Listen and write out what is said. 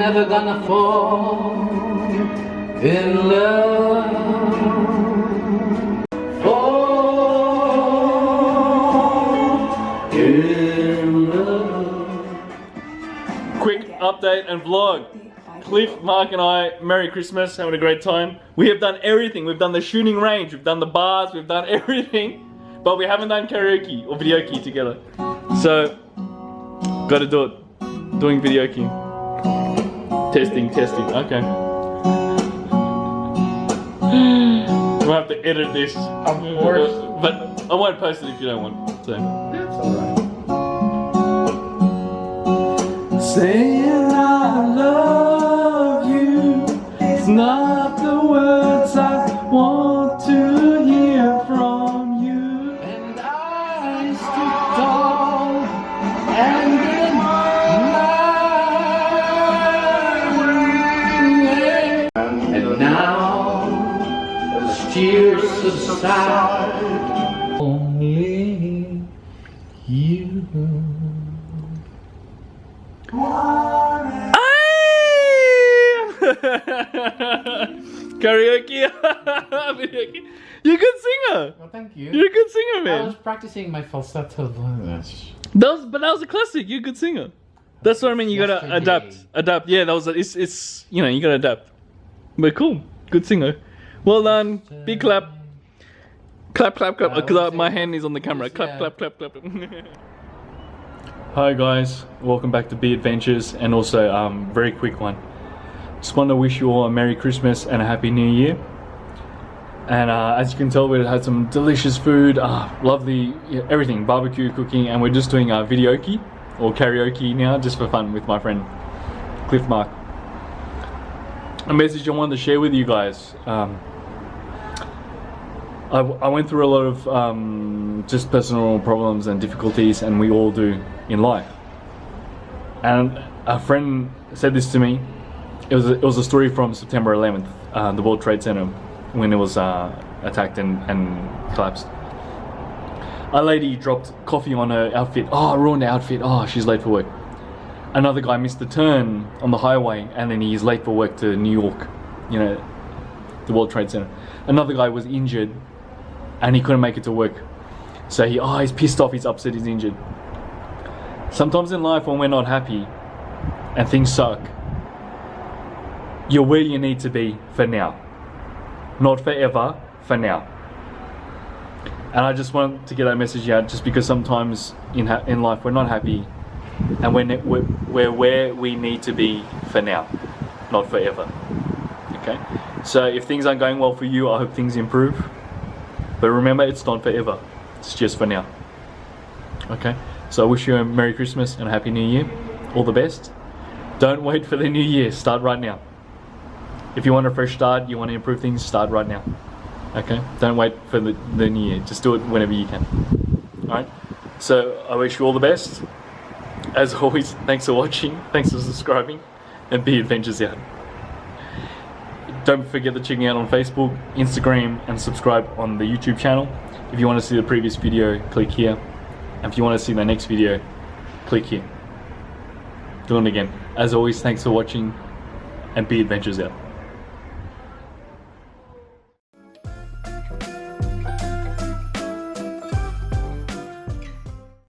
never gonna fall in love. Fall in love. Quick update and vlog. Cliff, Mark and I, Merry Christmas, having a great time. We have done everything. We've done the shooting range, we've done the bars, we've done everything. But we haven't done karaoke or videoke together. So, gotta do it. Doing videoke. Testing, okay. We'll have to edit this. Of course. But I won't post it if you don't want. So. That's alright. Saying I love you, it's not the words I want to hear from you. And I stood tall and denied. And now the tears subside. Only you. Karaoke. Videoke. You're a good singer. Well, thank you. You're a good singer, man. I was practicing my falsetto voice. But that was a classic. You're a good singer. That's what I mean. You gotta adapt. Yeah, that was. It's you know, you gotta adapt. But cool, good singer. Well done. Big clap. Clap. Because my hand is on the camera. Clap. Hi guys, welcome back to Be Adventures, and also very quick one. Just want to wish you all a Merry Christmas and a Happy New Year. And as you can tell, we had some delicious food, lovely, everything, barbecue, cooking, and we're just doing videoke or karaoke now, just for fun with my friend Cliff Mark. A message I wanted to share with you guys. I went through a lot of just personal problems and difficulties, and we all do in life. And a friend said this to me. It was a story from September 11th, the World Trade Center, when it was attacked and collapsed. A lady dropped coffee on her outfit. Oh, ruined her outfit. Oh, she's late for work. Another guy missed the turn on the highway, and then he's late for work to New York, you know, the World Trade Center. Another guy was injured, and he couldn't make it to work. So he's pissed off, he's upset, he's injured. Sometimes in life, when we're not happy and things suck, you're where you need to be for now. Not forever, for now. And I just want to get that message out, just because sometimes in life we're not happy, and we're where we need to be for now, not forever. Okay? So if things aren't going well for you, I hope things improve. But remember, it's not forever. It's just for now. Okay? So I wish you a Merry Christmas and a Happy New Year. All the best. Don't wait for the new year. Start right now. If you want a fresh start, you want to improve things, start right now. Okay? Don't wait for the new year. Just do it whenever you can. Alright? So I wish you all the best. As always, thanks for watching. Thanks for subscribing. And Be Adventures out. Don't forget to check me out on Facebook, Instagram, and subscribe on the YouTube channel. If you want to see the previous video, click here. And if you want to see the next video, click here. Doing it again. As always, thanks for watching, and Be Adventures out.